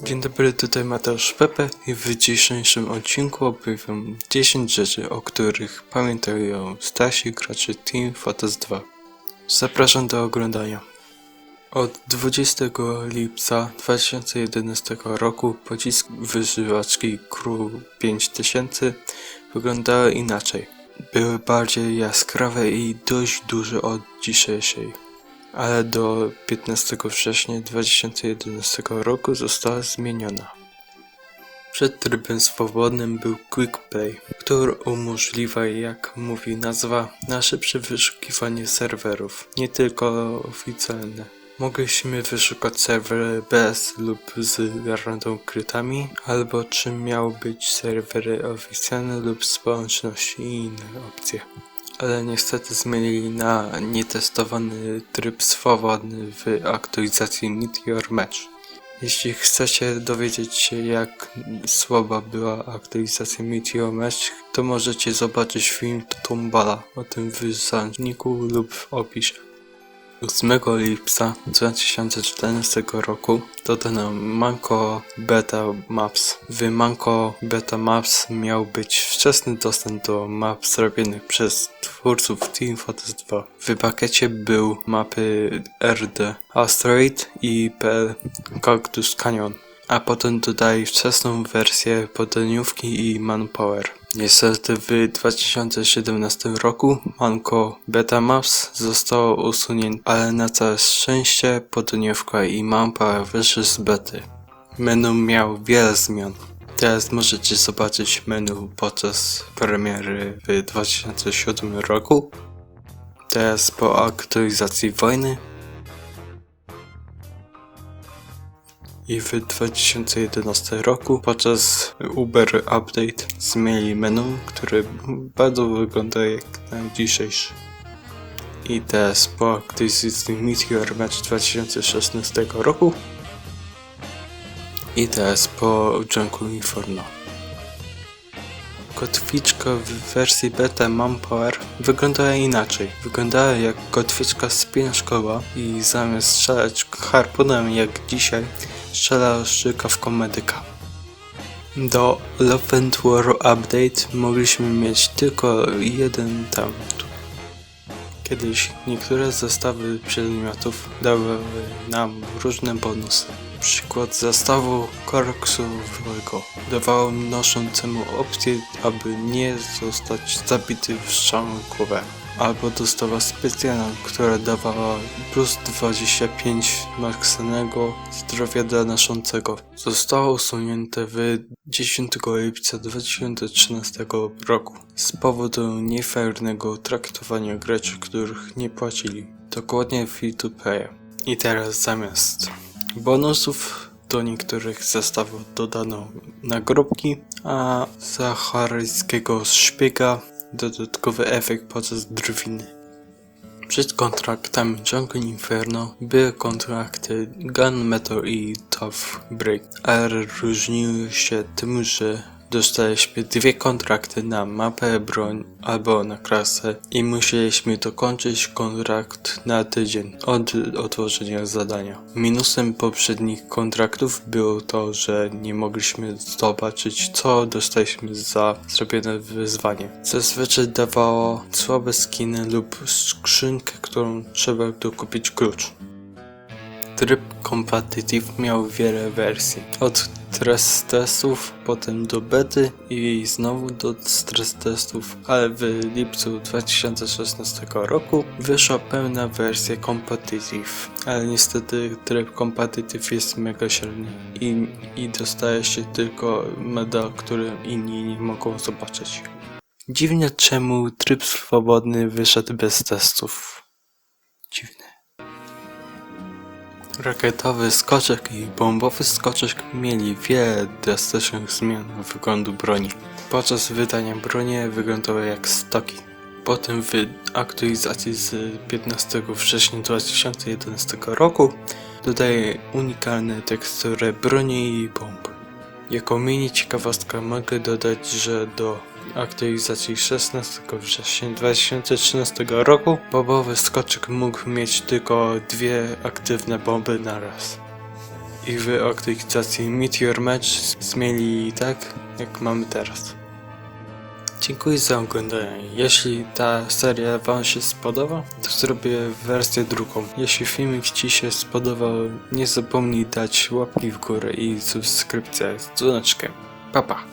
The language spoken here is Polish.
Dzień dobry, tutaj Mateusz Pepe i w dzisiejszym odcinku opowiem 10 rzeczy, o których pamiętają starsi gracze Team Fortress 2. Zapraszam do oglądania. Od 20 lipca 2011 roku pociski wyżywaczki Crew 5000 wyglądały inaczej. Były bardziej jaskrawe i dość duże od dzisiejszej, ale do 15 września 2011 roku została zmieniona. Przed trybem swobodnym był Quick Play, który umożliwia, jak mówi nazwa, na szybsze wyszukiwanie serwerów, nie tylko oficjalne. Mogliśmy wyszukać serwery bez lub z random krytami, albo czy miał być serwery oficjalne lub społeczności i inne opcje. Ale niestety zmienili na nietestowany tryb swobodny w aktualizacji Meteor Match. Jeśli chcecie dowiedzieć się, jak słaba była aktualizacja Meteor Match, to możecie zobaczyć film Tombala o tym w załączniku lub w opisie. 8 lipca 2014 roku dodano Manko Beta Maps. W Manko Beta Maps miał być wczesny dostęp do map zrobionych przez twórców Team Fortress 2. W pakiecie był mapy RD Asteroid i PL Cactus Canyon, a potem dodali wczesną wersję podaniówki i Manpower. Niestety w 2017 roku Manko Beta Maps zostało usunięte, ale na całe szczęście podaniówka i Manpower wyszły z bety. Menu miał wiele zmian. Teraz możecie zobaczyć menu podczas premiery w 2007 roku. Teraz po aktualizacji wojny. I w 2011 roku podczas Uber Update zmienili menu, które bardzo wygląda jak na dzisiejszy. I teraz po aktualizacji Meteor Match 2016 roku. I teraz po Jungle Inferno. Kotwiczka w wersji beta Manpower wyglądała inaczej. Wyglądała jak kotwiczka z pieniążkowa i zamiast strzelać harpunem jak dzisiaj, strzelała strzykawką medyka. Do Love and War Update mogliśmy mieć tylko jeden talent. Kiedyś niektóre zestawy przedmiotów dały nam różne bonusy. Przykład zestawu koraksowego dawało noszącemu opcję, aby nie zostać zabity w strzałą głowę. Albo dostawa specjalna, która dawała plus 25 maksymalnego zdrowia dla noszącego. Zostało usunięte w 10 lipca 2013 roku z powodu niefairnego traktowania graczy, których nie płacili. Dokładnie free to play. I teraz zamiast bonusów do niektórych zestawów dodano nagrobki, a za charyjskiego szpiega dodatkowy efekt podczas drwiny. Przed kontraktami Jungle Inferno były kontrakty Gunmetal i Tough Break, ale różniły się tym, że dostaliśmy dwie kontrakty na mapę, broń albo na klasę i musieliśmy dokończyć kontrakt na tydzień od otworzenia zadania. Minusem poprzednich kontraktów było to, że nie mogliśmy zobaczyć, co dostaliśmy za zrobione wyzwanie. Zazwyczaj dawało słabe skiny lub skrzynkę, którą trzeba dokupić klucz. Tryb Competitive miał wiele wersji. Od stress testów, potem do bety i znowu do stress testów, ale w lipcu 2016 roku wyszła pełna wersja Competitive. Ale niestety tryb Competitive jest mega średni i dostaje się tylko medal, który inni nie mogą zobaczyć. Dziwnie czemu tryb swobodny wyszedł bez testów. Dziwne. Rakietowy skoczek i bombowy skoczek mieli wiele drastycznych zmian wyglądu broni. Podczas wydania broni wyglądały jak stoki. Potem w aktualizacji z 15 września 2011 roku dodaje unikalne tekstury broni i bomb. Jako mini ciekawostka mogę dodać, że do aktualizacji 16 września 2013 roku bombowy skoczek mógł mieć tylko dwie aktywne bomby naraz. i w aktualizacji Meteor Match zmienili tak, jak mamy teraz. Dziękuję za oglądanie. Jeśli ta seria wam się spodoba, to zrobię wersję drugą. Jeśli filmik ci się spodobał, nie zapomnij dać łapki w górę i subskrypcję z dzwoneczkiem. Pa pa!